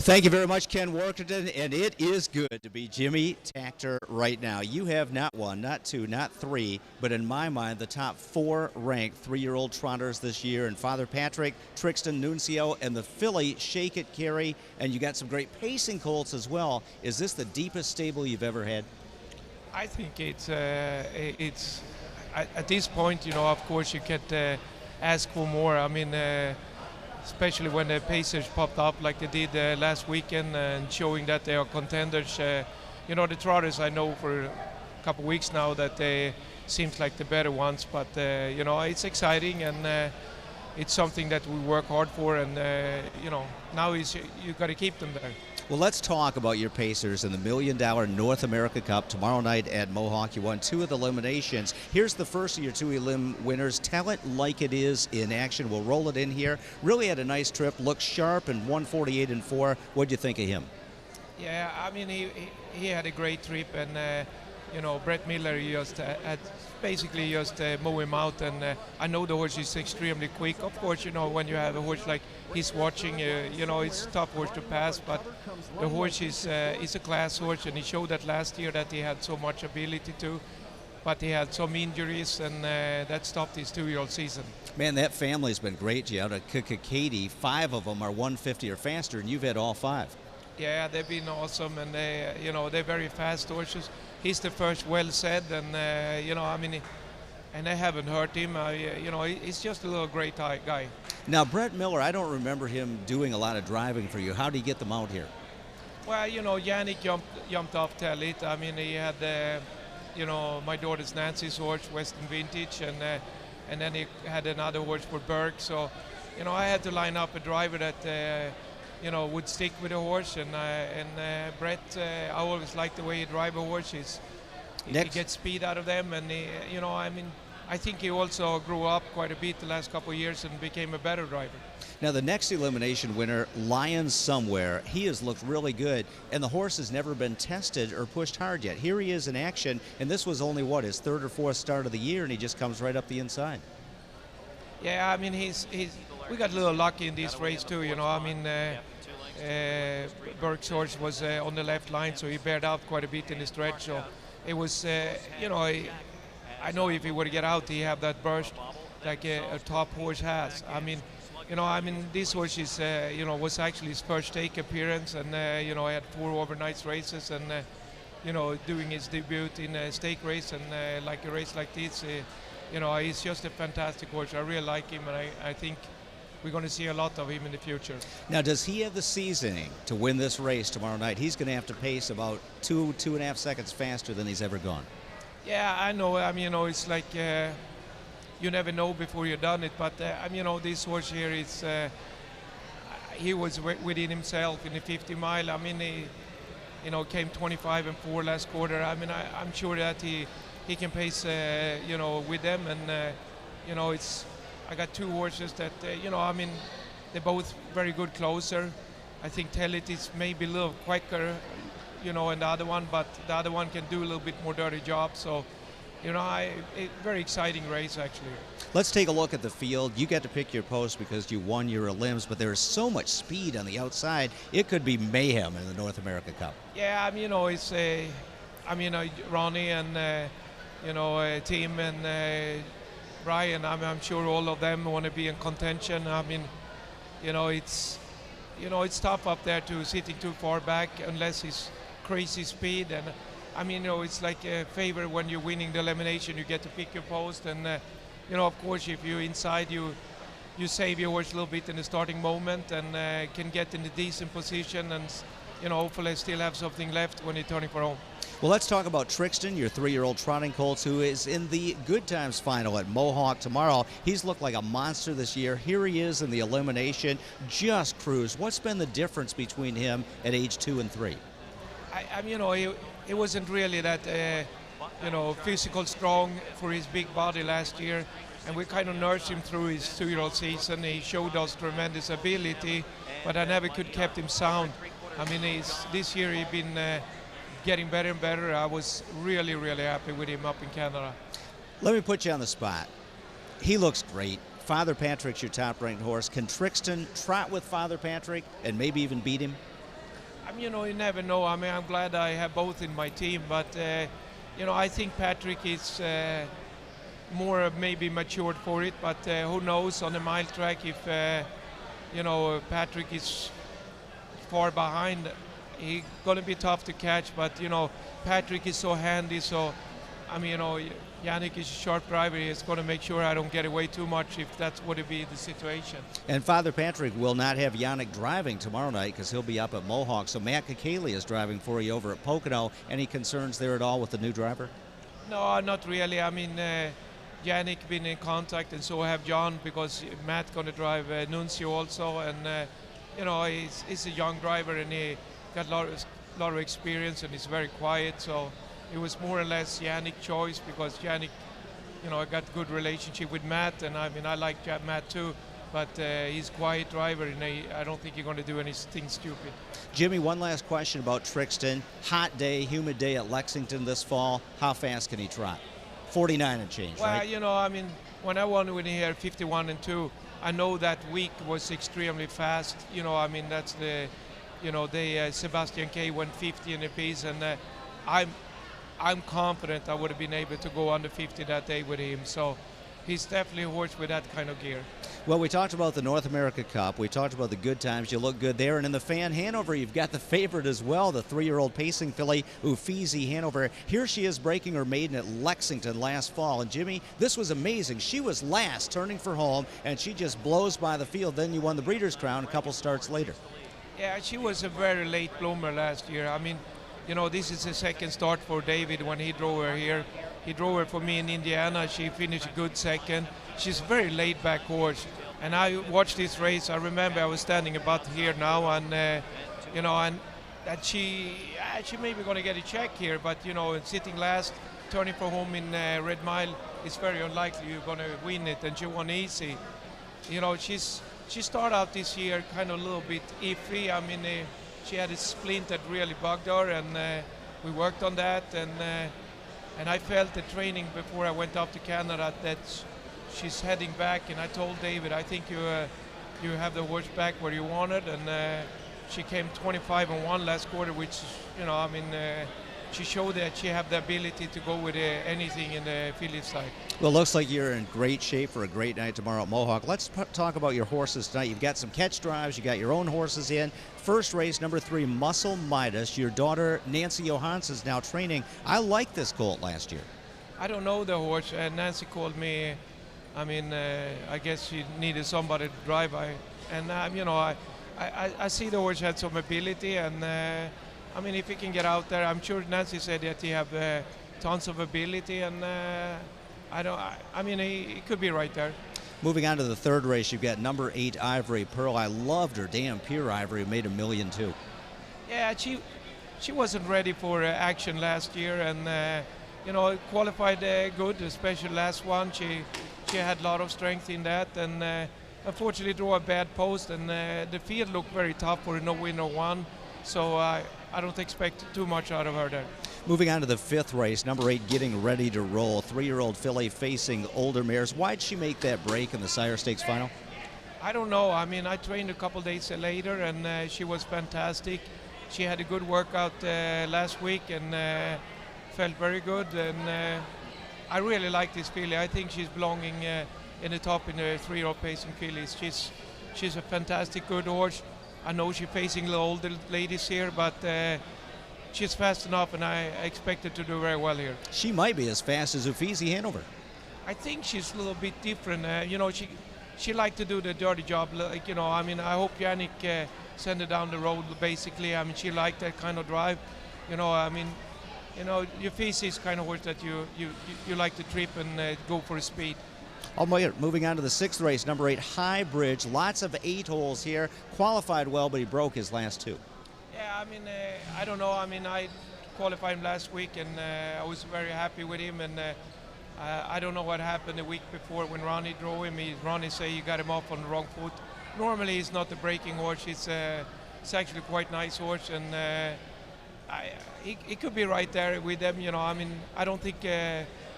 Thank you very much, Ken Workington, and it is good to be Jimmy Takter right now. You have not one, not two, not three, but in my mind, the top four ranked three-year-old trotters this year, and Father Patrick, Trixton, Nuncio, and the filly Shake It Carry, and you got some great pacing colts as well. Is this the deepest stable you've ever had? I think it's at this point, of course, you could ask for more. I mean, especially when the Pacers popped up like they did last weekend and showing that they are contenders. The Trotters, I know for a couple of weeks now that they seems like the better ones, but it's exciting and it's something that we work hard for, and now you got to keep them there. Well, let's talk about your Pacers in the $1 Million North America Cup tomorrow night at Mohawk. You won two of the eliminations. Here's the first of your two elim winners. Tell it like it is in action. We'll roll it in here. Really had a nice trip. Looked sharp and 148-4. What'd you think of him? Yeah, I mean, he had a great trip, and Brett Miller just had basically just mow him out, and I know the horse is extremely quick. Of course, when you have a horse like he's watching, it's a tough horse to pass, but the horse is a class horse, and he showed that last year that he had so much ability to, but he had some injuries, and that stopped his two-year-old season. Man, that family's been great, Joe. At Katie, 5 of them are 150 or faster, and you've had all 5. Yeah, they've been awesome, and they're very fast horses. He's the first well said, and and they haven't hurt him. He's just a little great guy. Now, Brett Miller, I don't remember him doing a lot of driving for you. How did he get them out here? Well, Yannick jumped off tail it. I mean, he had my daughter's Nancy's horse, Western Vintage, and then he had another horse for Burke. So, I had to line up a driver that would stick with the horse, and Brett, I always liked the way he drives a horse. He gets speed out of them, and I think he also grew up quite a bit the last couple of years and became a better driver. Now, the next elimination winner, Lion Somewhere, he has looked really good, and the horse has never been tested or pushed hard yet. Here he is in action, and this was only, his third or fourth start of the year, and he just comes right up the inside. Yeah, I mean, we got a little lucky in this race too, Burke's horse was on the left line, so he bared out quite a bit in the stretch. So it was, I know if he would get out, he have that burst like a top horse has. This horse is, was actually his first stake appearance, and he had 4 overnight races, and doing his debut in a stake race, and like a race like this, he's just a fantastic horse. I really like him, and I think we're going to see a lot of him in the future. Now, does he have the seasoning to win this race tomorrow night? He's going to have to pace about 2.5 seconds faster than he's ever gone. Yeah, I know. It's like you never know before you've done it. But this horse here is he was within himself in the 50 mile. He came 25-4 last quarter. I'm sure that he can pace with them, and it's. I got 2 horses that, they're both very good closer. I think Tell It is maybe a little quicker, and the other one, but the other one can do a little bit more dirty job. So, a very exciting race, actually. Let's take a look at the field. You get to pick your post because you won your elims, but there's so much speed on the outside. It could be mayhem in the North America Cup. Yeah, it's Ronnie and, Tim and Brian, I'm sure all of them want to be in contention. It's tough up there to sitting too far back unless it's crazy speed. And it's like a favor when you're winning the elimination. You get to pick your post, and of course, if you're inside, you save your horse a little bit in the starting moment and can get in a decent position, and hopefully still have something left when you're turning for home. Well, let's talk about Trixton, your 3-year-old trotting colt, who is in the Good Times final at Mohawk tomorrow. He's looked like a monster this year. Here he is in the elimination, just cruised. What's been the difference between him at age 2 and 3? He wasn't really that, physical strong for his big body last year, and we kind of nursed him through his 2-year-old season. He showed us tremendous ability, but I never could kept him sound. This year he's been getting better and better. I was really, really happy with him up in Canada. Let me put you on the spot. He looks great. Father Patrick's your top-ranked horse. Can Trixton trot with Father Patrick and maybe even beat him? You know, you never know. I mean, I'm glad I have both in my team, but you know, I think Patrick is more maybe matured for it. But who knows on a mile track if you know Patrick is far behind, he's gonna be tough to catch. But you know, Patrick is so handy. So I mean, you know, Yannick is a sharp driver. He's going to make sure I don't get away too much if that's what it be the situation. And Father Patrick will not have Yannick driving tomorrow night because he'll be up at Mohawk. So Matt Kakali is driving for you over at Pocono. Any concerns there at all with the new driver? No, not really. I mean, Yannick been in contact, and so have John, because Matt's going to drive Nuncio also. And, you know, he's a young driver, and he got a lot of experience, and he's very quiet. So it was more or less Yannick's choice, because Yannick, you know, I got a good relationship with Matt, and I mean, I like Matt too, but he's a quiet driver, and I don't think he's going to do anything stupid. Jimmy, one last question about Trixton. Hot day, humid day at Lexington this fall. How fast can he trot? 49 and change, well, right? You know, I mean, when I won with him here 51 and 2, I know that week was extremely fast. You know, I mean, that's the, you know, Sebastian K went 50 in a piece, and I'm confident I would have been able to go under 50 that day with him. So he's definitely a horse with that kind of gear. Well, we talked about the North America Cup. We talked about the good times. You look good there. And in the fan Hanover, you've got the favorite as well, the 3-year-old pacing filly, Uffizi Hanover. Here she is breaking her maiden at Lexington last fall. And Jimmy, this was amazing. She was last, turning for home, and she just blows by the field. Then you won the Breeders' Crown a couple starts later. Yeah, she was a very late bloomer last year. I mean, you know, this is the second start for David when he drove her here. He drove her for me in Indiana. She finished a good second. She's a very laid-back horse. And I watched this race. I remember I was standing about here now, and you know, and that she may be going to get a check here, but you know, sitting last, turning for home in Red Mile, it's very unlikely you're going to win it. And she won easy. You know, she started out this year kind of a little bit iffy. I mean, she had a splint that really bugged her, and we worked on that. And I felt the training before I went up to Canada that she's heading back. And I told David, I think you have the horse back where you want it. And she came 25 and 1 last quarter, which, you know, I mean, she showed that she have the ability to go with anything in the filly side. Well, it looks like you're in great shape for a great night tomorrow at Mohawk. Let's talk about your horses tonight. You've got some catch drives. You got your own horses in. First race, number 3, Muscle Midas. Your daughter, Nancy Johansson's now training. I liked this colt last year. I don't know the horse. Nancy called me. I mean, I guess she needed somebody to drive. You know, I see the horse had some ability, and I mean, if he can get out there, I'm sure Nancy said that he have tons of ability, and I mean, he could be right there. Moving on to the third race, you've got number 8, Ivory Pearl. I loved her. Damn Pure Ivory made $1 million too. Yeah, she wasn't ready for action last year, and you know, qualified good, especially last one. She had a lot of strength in that, and unfortunately drew a bad post, and the field looked very tough for a no-winner one. So I don't expect too much out of her there. Moving on to the 5th race, number 8, Getting Ready to Roll. 3-year-old filly facing older mares. Why'd she make that break in the Sire Stakes final? I don't know. I mean, I trained a couple days later, and she was fantastic. She had a good workout last week, and felt very good. And I really like this filly. I think she's belonging in the top in the 3-year-old pacing fillies. She's a fantastic good horse. I know she's facing the older ladies here, but she's fast enough, and I expect her to do very well here. She might be as fast as Uffizi Hanover. I think she's a little bit different. You know, she liked to do the dirty job. Like, you know, I mean, I hope Yannick send her down the road, basically. I mean, she liked that kind of drive. You know, I mean, you know, Uffizi is kind of horse that you like to trip and go for a speed. Moving on to the 6th race, number 8, High Bridge. Lots of 8 holes here. Qualified well, but he broke his last 2. Yeah, I mean, I don't know. I mean, I qualified him last week, and I was very happy with him. And I don't know what happened the week before when Ronnie drove him. Ronnie say you got him off on the wrong foot. Normally, he's not a breaking horse. It's actually quite nice horse, and he could be right there with them. You know, I mean, I don't think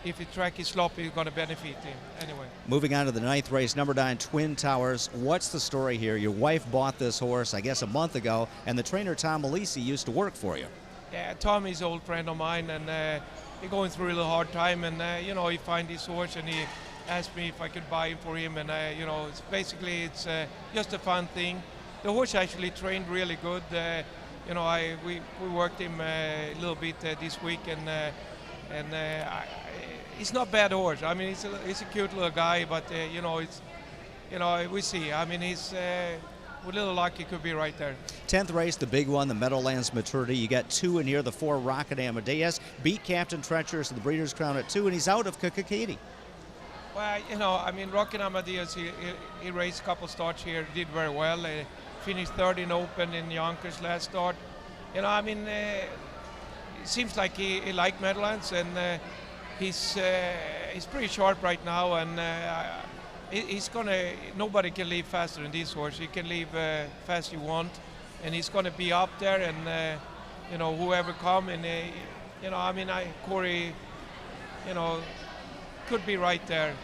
if the track is sloppy, it's going to benefit him anyway. Moving on to the 9th race, number 9, Twin Towers. What's the story here? Your wife bought this horse, I guess, a month ago, and the trainer, Tom Alisi, used to work for you. Yeah, Tom is an old friend of mine, and he's going through a little hard time, and, he found this horse, and he asked me if I could buy him for him, and, it's basically just a fun thing. The horse actually trained really good. We worked him a little bit this week, and he's not a bad horse. I mean, he's a cute little guy, but we see. I mean, with a little luck, he could be right there. 10th race, the big one, the Meadowlands Maturity. You got 2 in here. The 4, Rocket Amadeus, beat Captain Treacherous to the Breeders' Crown at 2, and he's out of Kakakiti. Well, Rocket Amadeus, he raced a couple starts here, did very well. Finished third in Open in Yonkers last start. It seems like he liked Meadowlands, and he's pretty sharp right now, and nobody can leave faster than this horse. He can leave fast you want, and he's going to be up there, and whoever come, and Corey, could be right there.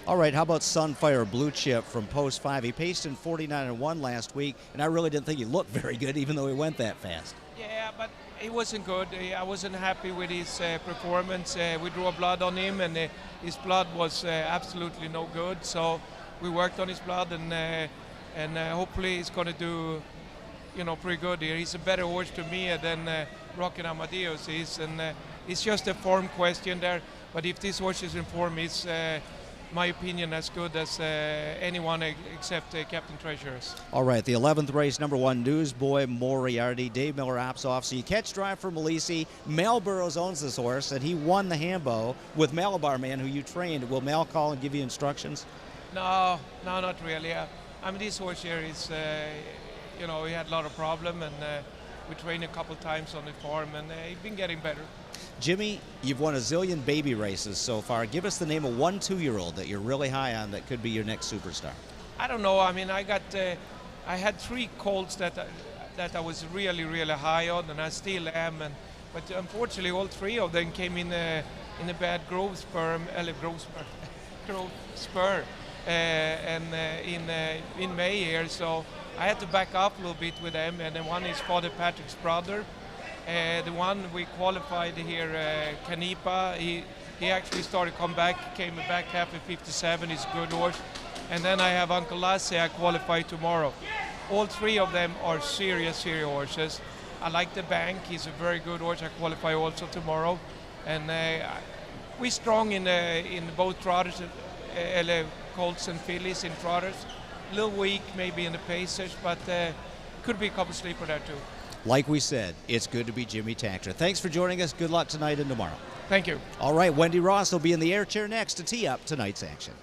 All right, how about Sunfire Blue Chip from Post 5? He paced in 49-1 last week, and I really didn't think he looked very good, even though he went that fast. Yeah, but he wasn't good. I wasn't happy with his performance. We drew blood on him, and his blood was absolutely no good. So we worked on his blood, and hopefully he's going to do, pretty good here. He's a better horse to me than Rocket Amadeus is, and it's just a form question there. But if this horse is in form, it's my opinion as good as anyone except Captain Treacherous. All right, the 11th race, number 1, Newsboy Moriarty. Dave Miller opts off, so you catch drive for Malisi. Mel Burrows owns this horse, and he won the Hambo with Malabar Man, who you trained. Will Mel call and give you instructions? No, not really. This horse here is, he had a lot of problem, and we trained a couple times on the farm, and he's been getting better. Jimmy, you've won a zillion baby races so far. Give us the name of 1 2-year-old that you're really high on that could be your next superstar. I don't know. I had 3 colts that I was really, really high on, and I still am. But unfortunately, all 3 of them came in a bad growth spur, in May here. So I had to back up a little bit with them. And then one is Father Patrick's brother. The one we qualified here, Canepa, he actually started to come back, came back half at 57, he's a good horse. And then I have Uncle Lasse, I qualify tomorrow. All 3 of them are serious horses. I like the Bank, he's a very good horse, I qualify also tomorrow. And we're strong in both trotters, colts and fillies in trotters. A little weak maybe in the pacers, but could be a couple sleeper there too. Like we said, it's good to be Jimmy Takter. Thanks for joining us. Good luck tonight and tomorrow. Thank you. All right, Wendy Ross will be in the air chair next to tee up tonight's action.